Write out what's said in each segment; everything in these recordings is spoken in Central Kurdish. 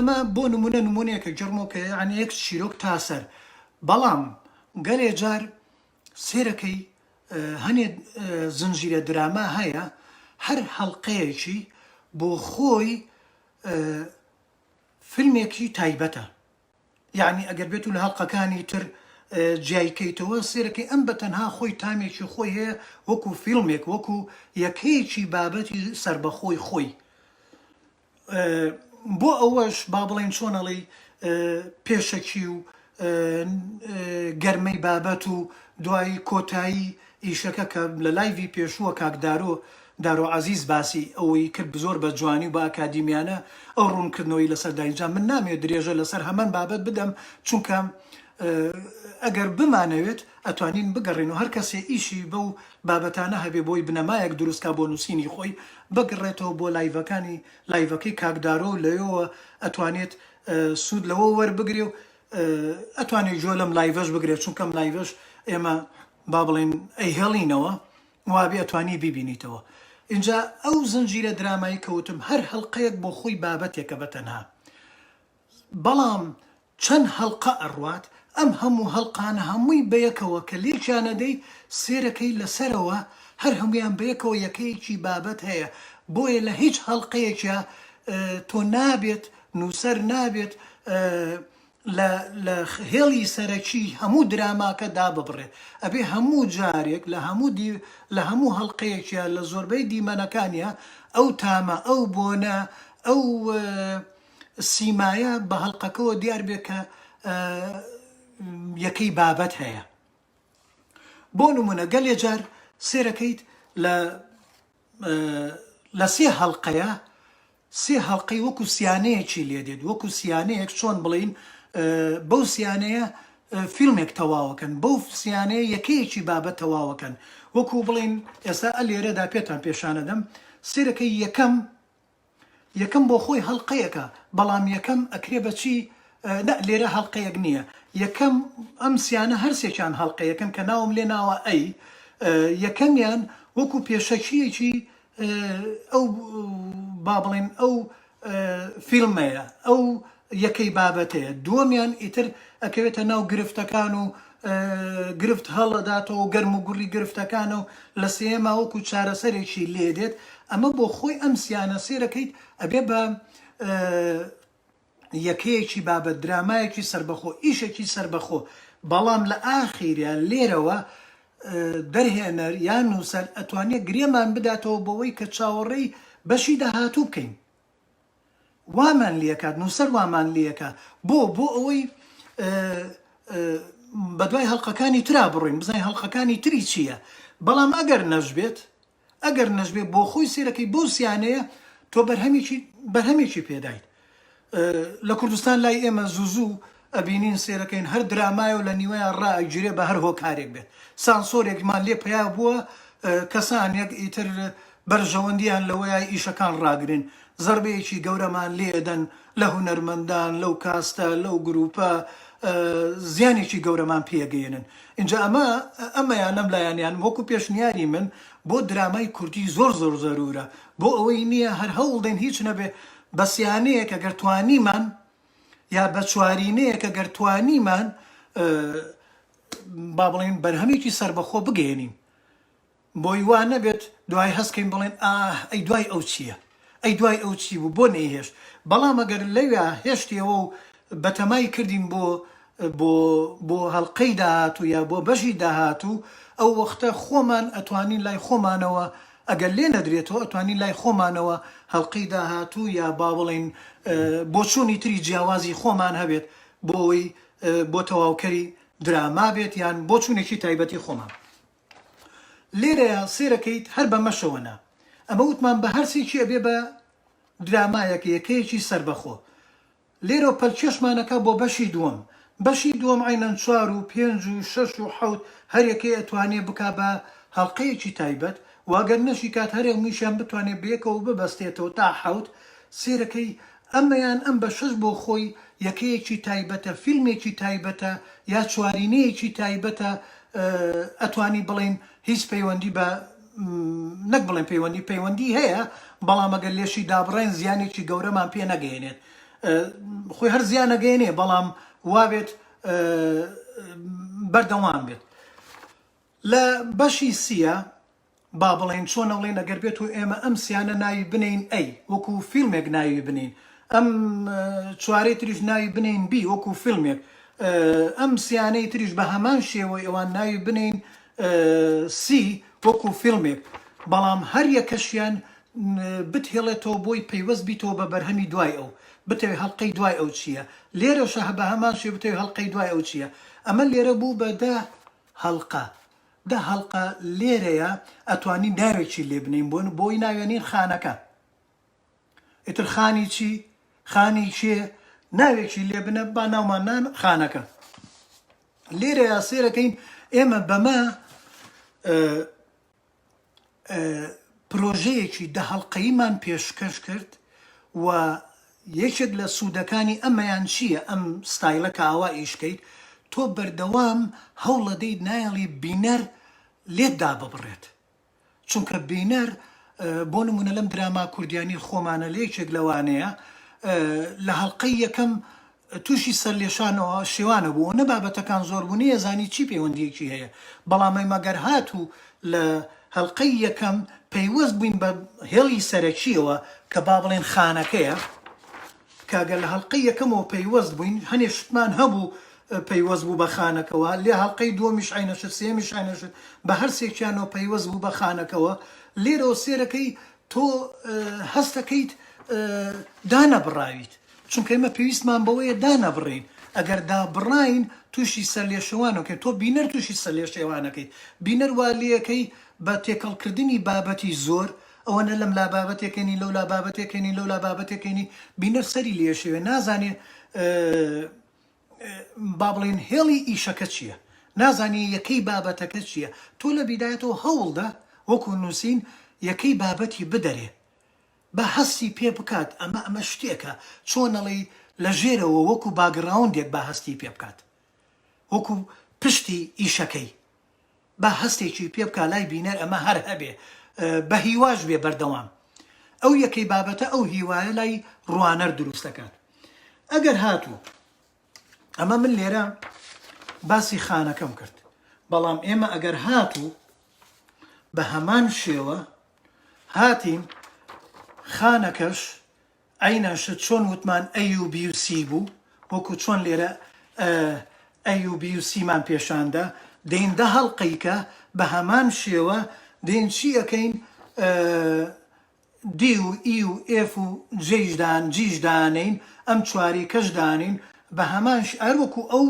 ئەمە بۆ نمونەیەکە جەرمۆکە یعنی یەک چیرۆک تاسەر بەڵام گەلێ جار سێرەکەی هەنێ زنجیرە دراما هەیە هەر هەڵقەیەکی بۆ خۆی فیلمێکی تایبەتە یعنی ئەگەر بێت و لە هەڵقەکانی تر جیایکەیتەوە سێرەکەی ئەم بە تەنها خۆی تامێکی خۆی هەیە وەکو فیلمێک وەکو یەکەیەکی بابەتی سربەخۆی خۆی بۆ ئەوەش با بڵێن چۆنەڵی پێشەکی و گەرمەی بابەت و دوایی کۆتایی ئیشەکە کە لە لایڤی پێشووە دارۆ عەزیز باسی ئەوەی کرد زۆر بە جوانی بە ئاکادیمیانە ئەو ڕوونکردنەوەی لەسەر داینجا من نامێت درێژە لەسەر هەمان بابەت بدەم چونکە ئەگەر بمانەوێت ئەتوانین بگەڕێن و هەر کەسێ ئیشی بەو بابەتانە هەبێ بۆی بنەمایەک دروستکە بۆ نووسینی خۆی بگەڕێتەوە بۆ لایڤەکەی کاکدارۆ لەوێەوە ئەتوانێت سوود لەوە وەربگرێ و ئەتوانێت جۆ لەم لایڤەش بگرێت چونکەم لایڤەش ئێمە با بڵێن ئەی هێڵینەوە وابێ ئەتوانی بیبینیتەوە اینجا ئەو زنجیرە درامایی کەوتم هەر هەڵقەیەک بۆ خۆی بابەتێکە بەتەنها بەڵام چەند هەڵقە ئەڕوات ئەم هەموو هەڵقانە هەمووی بەیەکەوە کە لێکیانەدەی سێرەکەی لەسەرەوە هەر هەمویان بەیەکەوە یەکەیەکی بابەت هەیە بۆیە لە هیچ هەڵقەیەکە تۆ نابێت نووسەر نابێت لە هێڵی سەرەکی هەموو دراماکە داببڕێت ئەبێ هەموو جارێک لە هەموو هەڵقەیەکیە لە زۆربەی دیمەنەکانیە ئەو تامە ئەو بۆنە ئەو سیمایە بە هەڵقەکەەوە دیار بێت کە یەکەی بابەت هەیە بۆ نمونە گەلێ جار سێرەکەیت لە سێ هەڵقەی وەکو سیانەیەکی لێ دێت وەکو سیانەیەک چۆن بڵین بەو سیانەیە فیلمێک تەواوەکەن بەو سیانەیە یەکەیەکی بابەت تەواوەکەن وەکو بڵین ئێستا لێرەدا پێتان پێشانەدەم سێرەکەی یەکەم بۆ خۆی هەڵقەیەکە بەڵام یەکەم ئەکرێ بەچی لێرە هەڵقەیەک نییە یەکەم ئەم سیانە هەرسێکیان هەڵقەیەکن کە ناوم لێ ناوە ئەی یەکەمیان وەکو پێشەکیەکی ئەو با بڵێن ئەو فیلمەیە ئەو یەکەی بابەتەیە دووەمیان ئیتر ئەکەوێتە ناو گرفتەکان و گرفت هەڵەداتەوە و گەرم و گوڕی گرفتەکانە و لە سێمە وەکو چارەسەرێکی لێ دێت ئەمە بۆ خۆی ئەم سیانە سێرەکەیت ئەبێ بە یەکەیەکی بابەت درامایەکی سربەخۆ ئیشێکی سربەخۆ بەڵام لە ئاخیریان لێرەوە دەرهێنەر یان نووسەر ئەتوانێت گرێمان بداتەوە بەوەی کە چاوەڕێی بەشی داهاتوو بکەین وامان لێکات نووسەر وامان لێکە بۆ ئەوەی بەدوای هەڵقەکانی ترا بڕۆین بزانین هەڵقەکانی تری چییە بەڵام ئەگەر نەژبێت بۆ خۆی سێرەکەی بۆ سیانەیە تۆ بەرهەمێکی پێدایت لە کوردستان لای ئێمە زوو ئەبینین سێرەکەین هەر درامایە و لە نیوەیان ڕائەگیرێ بە هەر هۆکارێک بێت سانسۆرێکمان لێ پیا بووە کەسانێک ئیتر بەرژەوەندیان لەوەیە ئیشەکان ڕاگرن زەربەیەکی گەورەمان لێدەن لە هونەرمەندان لەو کاستە لەو گروپە زیانێکی گەورەمان پێگەێنن اینجا ئەمەیان ئەم لایەنیان وەکو پێشنیاری من بۆ درامای کوردی زۆر زەرورە بۆ ئەوەی نییە هەر هەوڵدەین هیچ نەبێ بە سیانەیەک ئەگەر توانیمان یا بە چوارینەیەک ئەگەر توانیمان با بڵێن بەرهەمێکی سربەخۆ بگەێنین بۆی وا نەبێت دوای هەستکەین بڵێن ئەی دوای ئەو چییە ئەی دوای ئەو چی بوو بۆ نەیهێشت بەڵام ئەگەر لەوێ هێشتیەوە و بەتەمای کردین بۆ هەڵقەی داهاتوو یا بۆ بەشی داهاتوو ئەو وەختە خۆمان ئەتوانین لای خۆمانەوە ئەگەر لێ نەدرێتەوە ئەتوانین لای خۆمانەوە هەڵقەی داهاتوو یا با بڵێن بۆ چوونی تری جیاوازی خۆمان هەبێت بۆی بۆ تەواوکەری دراما بێت یان بۆ چوونێکی تایبەتی خۆمان لێرەیە سێرەکەیت هەر بەمەشەوەنا ئەمە وتمان بە هەرسێکی ئەبێ بە درامایەکە یەکەیەکی سربەخۆ لێرە پەلکێشمانەکە بۆ بەشی دووەم عینەن 4 و 5 و 6 و 7 هەر یەکەی ئەتوانێ بکا بە هەڵقەیەکی تایبەت واگەر نەشی کات هەر هەموویشیان بتوانێت بەیەکەوە ببەستێتەوە تا 7 سێرەکەی ئەم بە 6 بۆ خۆی یەکەیەکی تایبەتە فیلمێکی تایبەتە یا چوارینەیەکی تایبەتە ئەتوانی بڵێن هیچ پەیوەندی بە نەک بڵێن پەیوەندی هەیە بەڵام ئەگەر لێشی دابڕێن زیانێکی گەورەمان پێ نەگەێنێت خۆی هەر زیان نەگەێنێ بەڵام وابێت بەردەوام بێت لە بەشی سیە با بڵێن چۆن ئەڵێن ئەگەر بێت و ئێمە ئەم سیانە ناوی بنین ئەی وەکو فیلمێک ناوی بنین ئەم چوارەی تریش ناوی بنین بی وەکو فیلمێک ئەم سیانەی تریش بە هەمان شێوە ئەوان ناوی بنین سی وەکو فیلمێک بەڵام هەر یەکەشیان بتهێڵێتەوە بۆی پەیوەست بیتەوە بە بەرهەمی دوای ئەو بتەوێ هەڵلقەی دوای ئەو چییە لێرەشە بە هەمان شێ بتەوێ هەڵلقەی دوای ئەو چییە ئەمە لێرە بوو بە هەڵلقە هەڵلقە لێرەیە ئەتوانی ناوێکی لێ بنین بۆی ناوێنین خانەکە ئیتر خانی چی خانی چێ ناوێکی لێ بنە با ناومانان خانەکە لێرەیە سێرەکەین ئێمە بەمە پرۆژەیەکی هەڵلقەیمان پێشکەش کرد و یەکێک لە سوودەکانی ئەمەیان چییە ئەم ستایلە کە ئاوا ئیشکەیت تۆ بەردەوام هەوڵە دەیت نایڵی بینەر لێتدا ببڕێت چونکە بینەر بۆ نمونە لەم دراما کوردیانی خۆمانە لە یەکێک لەوانەیە لە هەڵلقەی یەکەم تووشی سەرلێشانەوە شێوانە بوو نە بابەتەکان زۆر بوو نەیەزانی چی پەیوەندیەکی هەیە بەڵام مەگەر هاتوو لە هەڵلقەی یەکەم پەیوەست بووین بە هێڵی سەرەکیەوە کە با بڵێن خانەکەیە کاگەر لە هەڵلقەی یەکەمەوە پەیوەست بووین هەنێ شتمان هەبوو پەیوەست بوو بە خانەکەەوە لێ هەڵلقەی دووەمیش عینەشت سێمیش عینەشت بە هەر سێکیانەوە پەیوەست بوو بە خانەکەەوە لێرەوە سێرەکەی تۆ هەستەکەیت دانەبڕاویت چونکە ئێمە پێویستمان بەوەیە دانەبڕین ئەگەر دابڕین تووشی سەرلێشەوانەکەی تۆ بینەر تووشی سەرلێشێوانەکەی بینەر وا لێەکەی بە تێکەڵکردنی بابەتی زۆر ئەوەنە لەم لا بابەتێکێنی لەو لا بابەتێکێنی لەو لا بابەتێکێنی بینەر سەری لێشێوێ نازانێ با بڵێن هێڵی ئیشەکە چییە نازانی یەکەی بابەتەکە چییە تۆ لە بیدایەتەوە هەوڵدا وەکو نووسین یەکەی بابەتی بدەرێ بە هەستی پێ بکات ئەمە شتێکە چۆنەڵی لە ژێرەوە وەکو باگراوندێک بە هەستی پێ بکات وەکو پشتی ئیشەکەی بە هەستێکی پێ بکات لای بینەر ئەمە هەر هەبێ بە هیواش بێ بەردەوام ئەو یەکەی بابەتە ئەو هیوایە لای ڕوانەر دروست دەکات ئەگەر هاتوو ئەمە من لێرە باسی خانەکەم کرد بەڵام ئێمە ئەگەر هاتوو بە هەمان شێوە هاتیم خانەکەش عینەشت چۆن وتمان ئەی و بی و سی بوو وەکو چۆن لێرە ئەی و بی و سیمان پێشاندا دەین دە هەڵلقەیکە بە هەمان شێوە دێن چی ئەەکەین دی و ئی و ئێف و جێژدان جیژدانین ئەم چواری کەشدانین بە هەمانش ئەروەکو ئەو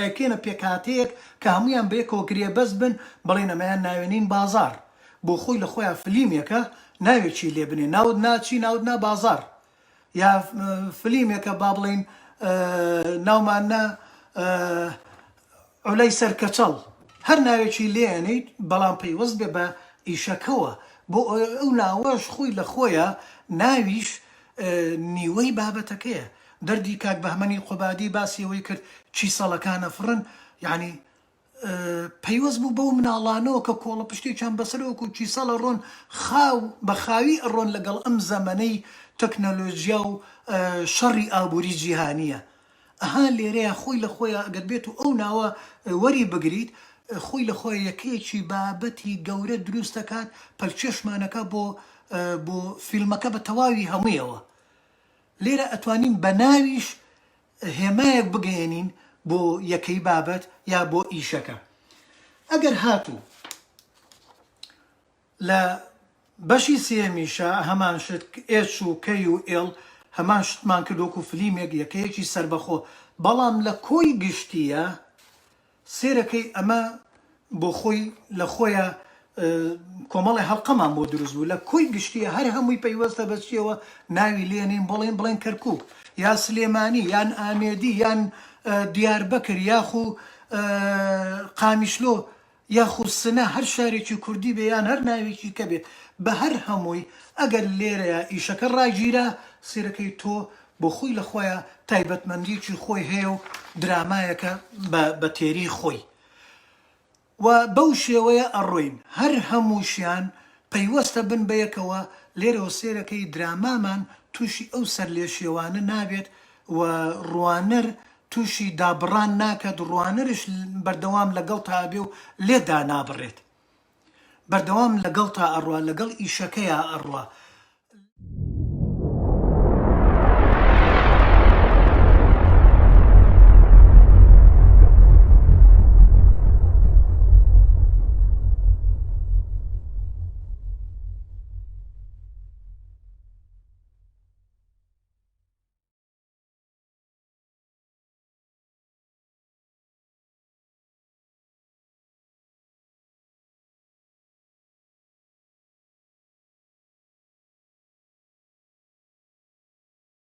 ئەکێنە پێکاتەیەک کە هەمویان بەیەکەوە گرێ بەس بن بڵێن ئەمەیان ناوێنین بازار بۆ خۆی لە خۆیان فلیمێکە ناوێکی لێ بنێ ناود ناچی ناود نا بازار یا فلیمێکە با بڵێن ناومانە ئۆلەی سەرکەچەڵ هەر ناوێکی لێنیت بەڵام پەیوەست بێ بە ئیشەکەوە بۆ ئەو ناوەش خۆی لە خۆیە ناویش نیوەی بابەتەکەیە دەردی کاک بەهمەنی قوبادی باسیەوەی کرد چی سەڵەکانە فڕن یعنی پەیوەست بوو بەو مناڵانەوە کە کۆڵە پشتێکیان بەسەرەوەکو چی سەڵە ڕۆن خاو بە خاوی ئەڕۆن لەگەڵ ئەم زەمەنەی تەکنەلۆژیا و شەڕی ئابووری جیهانیە ئەها لێرەیە خۆی لە خۆیە ئەگەر بێت و ئەو ناوە وەری بگریت خۆی لە خۆی یەکەیەکی بابەتی گەورە دروست دەکات پەلچێشمانەکە بۆ فیلمەکە بە تەواوی هەموویەوە لێرە ئەتوانین بە ناویش هێمایەک بگەێنین بۆ یەکەی بابەت یا بۆ ئیشەکە ئەگەر هاتوو لە بەشی سێمیشە هەمان شت ئێچ و کەی و ئێڵ هەمان شتمان کردوەکو فلیمێک یەکەیەکی سربەخۆ بەڵام لە کۆی گشتیە سێرەکەی ئەمە بۆ خۆی لە خۆیە کۆمەڵی هەڵقەمان بۆ دروست بوو لە کۆی گشتیە هەر هەمووی پەیوەستە بەچیەوە ناوی لێنین بڵێن کەرکووک یا سلێمانی یان ئامێدی یان دیاربەکر یاخو قامیشلۆ یاخو سنە هەر شارێکی کوردی بێ یان هەر ناوێکی کە بێت بە هەر هەمووی ئەگەر لێرەیە ئیشەکە ڕاگیرە سێرەکەی تۆ بۆ خۆی لە خۆیە تایبەتمەندیەکی خۆی هەیە و درامایەکە بە تێری خۆی و بەو شێوەیە ئەڕۆین هەر هەمووشیان پەیوەستە بن بەیەکەوە لێرەوە سێرەکەی درامامان تووشی ئەو سەر لێ شێوانە نابێت و ڕوانەر تووشی دابڕان ناکات ڕوانەرش بەردەوام لەگەڵ تا بێ و لێدا نابڕێت بەردەوام لەگەڵ تا ئەڕوا لەگەڵ ئیشەکەیە ئەڕوا